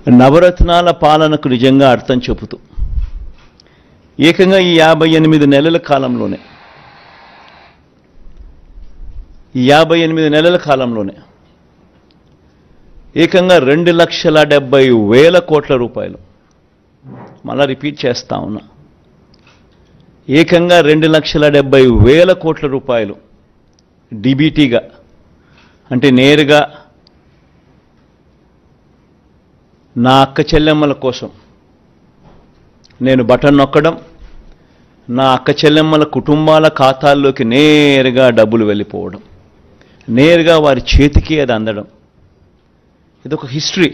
నవరత్నాల పాలనకు నిజంగా అర్థం చెబుతూ ఏకంగా ఈ 58 నెలల కాలంలోనే 58 నెలల కాలంలోనే ఏకంగా 2,70,000 కోట్ల రూపాయలు, మళ్ళా రిపీట్ చేస్తా ఉన్నా, ఏకంగా 2,70,000 కోట్ల రూపాయలు డిబిటీగా, అంటే నేరుగా నా అక్క చెల్లెమ్మల కోసం నేను బటన్ నొక్కడం, నా అక్క చెల్లెమ్మల కుటుంబాల ఖాతాల్లోకి నేరుగా డబ్బులు వెళ్ళిపోవడం, నేరుగా వారి చేతికి అది అందడం. ఇదొక హిస్టరీ.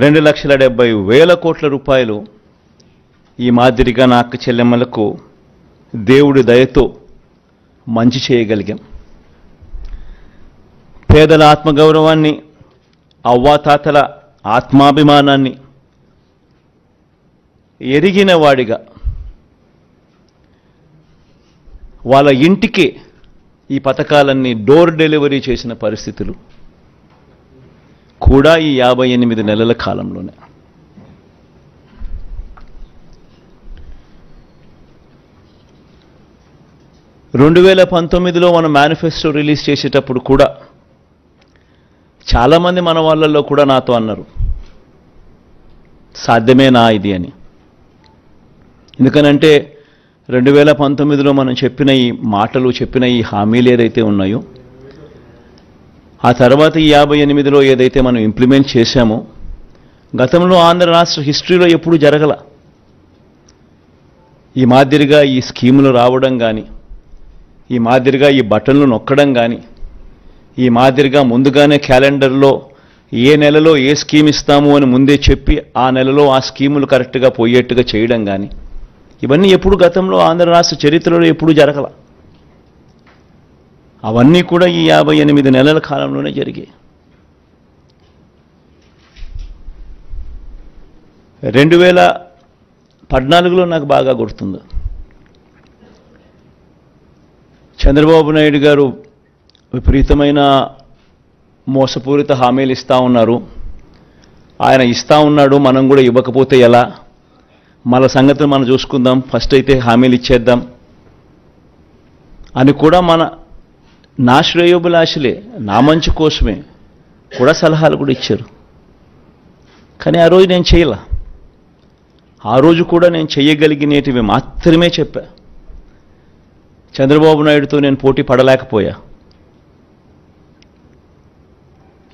2,70,000 కోట్ల రూపాయలు ఈ మాదిరిగా నా అక్క చెల్లెమ్మలకు దేవుడి దయతో మంచి చేయగలిగాం. పేదల ఆత్మగౌరవాన్ని, అవ్వాతాతల ఆత్మాభిమానాన్ని ఎరిగిన వాడిగా వాళ్ళ ఇంటికి ఈ పథకాలన్నీ డోర్ డెలివరీ చేసిన పరిస్థితులు కూడా ఈ 58 నెలల కాలంలోనే. రెండు 2019లో మనం మేనిఫెస్టో రిలీజ్ చేసేటప్పుడు కూడా చాలామంది మన వాళ్ళల్లో కూడా నాతో అన్నారు, సాధ్యమేనా ఇది అని. ఎందుకనంటే 2019లో మనం చెప్పిన ఈ మాటలు, చెప్పిన ఈ హామీలు ఏదైతే ఉన్నాయో, ఆ తర్వాత ఈ 58లో ఏదైతే మనం ఇంప్లిమెంట్ చేశామో, గతంలో ఆంధ్ర రాష్ట్ర హిస్టరీలో ఎప్పుడూ జరగల. ఈ మాదిరిగా ఈ స్కీములు రావడం కానీ, ఈ మాదిరిగా ఈ బటన్లు నొక్కడం కానీ, ఈ మాదిరిగా ముందుగానే క్యాలెండర్లో ఏ నెలలో ఏ స్కీమ్ ఇస్తాము అని ముందే చెప్పి ఆ నెలలో ఆ స్కీములు కరెక్ట్గా పోయేట్టుగా చేయడం కానీ, ఇవన్నీ ఎప్పుడు గతంలో ఆంధ్ర రాష్ట్ర చరిత్రలో ఎప్పుడూ జరగల. అవన్నీ కూడా ఈ 58 నెలల కాలంలోనే జరిగాయి. 2014లో నాకు బాగా గుర్తుంది, చంద్రబాబు నాయుడు గారు విపరీతమైన మోసపూరిత హామీలు ఇస్తూ ఉన్నారు. ఆయన ఇస్తూ ఉన్నాడు, మనం కూడా ఇవ్వకపోతే ఎలా, మన సంగతిని మనం చూసుకుందాం, ఫస్ట్ అయితే హామీలు ఇచ్చేద్దాం అని కూడా నా శ్రేయోభిలాషులే, నా మంచి కోసమే కూడా సలహాలు కూడా ఇచ్చారు. కానీ ఆ రోజు నేను చేయలే. ఆ రోజు కూడా నేను చేయగలిగినటివి మాత్రమే చెప్పా. చంద్రబాబు నాయుడుతో నేను పోటీ పడలేకపోయా.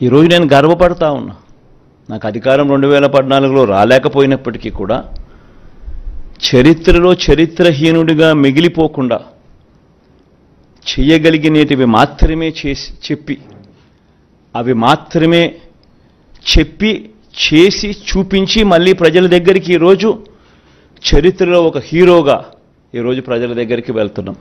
ఈరోజు నేను గర్వపడతా ఉన్నా. నాకు అధికారం 2014లో రాలేకపోయినప్పటికీ కూడా చరిత్రలో చరిత్రహీనుడిగా మిగిలిపోకుండా చేయగలిగినటివి మాత్రమే చెప్పి, అవి మాత్రమే చెప్పి చేసి చూపించి మళ్ళీ ప్రజల దగ్గరికి ఈరోజు చరిత్రలో ఒక హీరోగా ఈరోజు ప్రజల దగ్గరికి వెళ్తున్నాం.